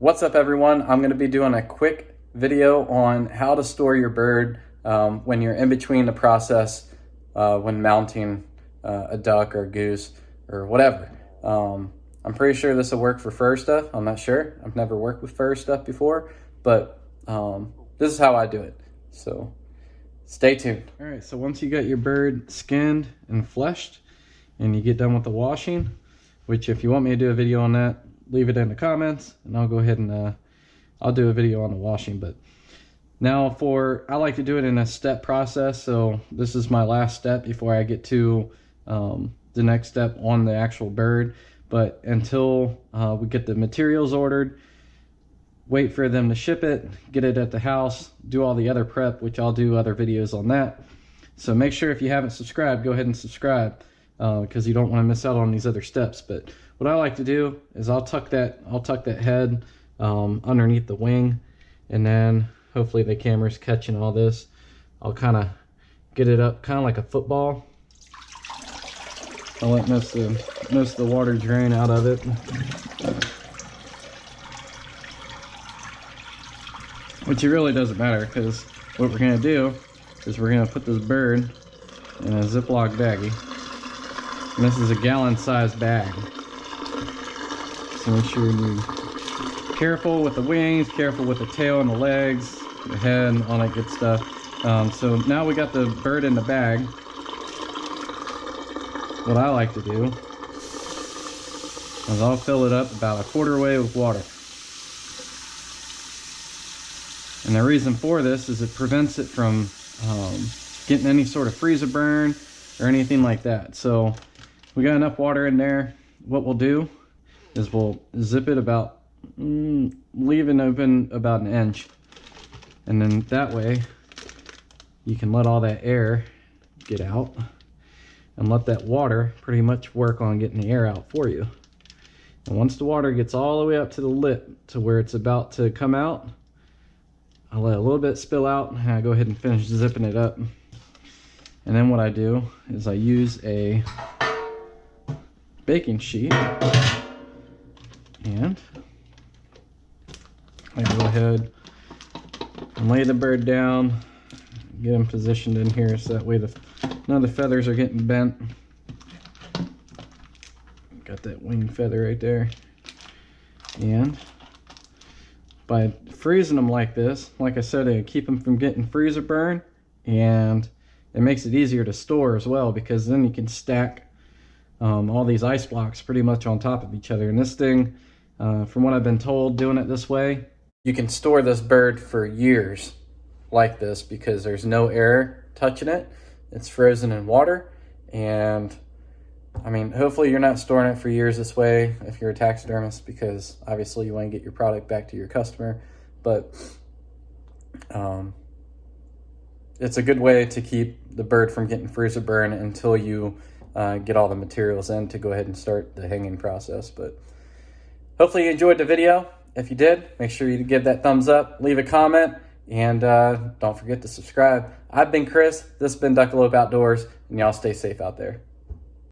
What's up everyone? I'm going to be doing a quick video on how to store your bird when you're in between the process when mounting a duck or a goose or whatever. I'm pretty sure this will work for fur stuff. I'm not sure. I've never worked with fur stuff before, but this is how I do it. So stay tuned. All right, so once you got your bird skinned and fleshed and you get done with the washing, which if you want me to do a video on that, leave it in the comments and I'll go ahead and I'll do a video on the washing. But now I like to do it in a step process, so this is my last step before I get to the next step on the actual bird. But until we get the materials ordered, wait for them to ship it, get it at the house, do all the other prep, which I'll do other videos on that. So make sure if you haven't subscribed, go ahead and subscribe because you don't want to miss out on these other steps. But what I like to do is I'll tuck that head underneath the wing, and then hopefully the camera's catching all this. I'll kind of get it up kind of like a football. I'll let most of the water drain out of it. Which it really doesn't matter, because what we're going to do is we're going to put this bird in a Ziploc baggie. And this is a gallon-sized bag. So make sure you're careful with the wings, careful with the tail and the legs, the head, all that good stuff. So now we got the bird in the bag. What I like to do is I'll fill it up about a quarter way with water. And the reason for this is it prevents it from getting any sort of freezer burn or anything like that. So we got enough water in there. What we'll do is we'll zip it about, leave it open about an inch. And then that way you can let all that air get out and let that water pretty much work on getting the air out for you. And once the water gets all the way up to the lip to where it's about to come out, I'll let a little bit spill out and I go ahead and finish zipping it up. And then what I do is I use a baking sheet and I go ahead and lay the bird down, get him positioned in here so that way none of the feathers are getting bent. Got that wing feather right there. And by freezing them like this, like I said, it keep them from getting freezer burn, and it makes it easier to store as well, because then you can stack all these ice blocks pretty much on top of each other. And this thing, from what I've been told, doing it this way, you can store this bird for years like this because there's no air touching it. It's frozen in water. And I mean, hopefully you're not storing it for years this way if you're a taxidermist, because obviously you want to get your product back to your customer. But it's a good way to keep the bird from getting freezer burn until you get all the materials in to go ahead and start the hanging process. But hopefully you enjoyed the video. If you did, make sure you give that thumbs up, leave a comment, and don't forget to subscribe. I've been Chris, this has been Duckalope Outdoors, and y'all stay safe out there.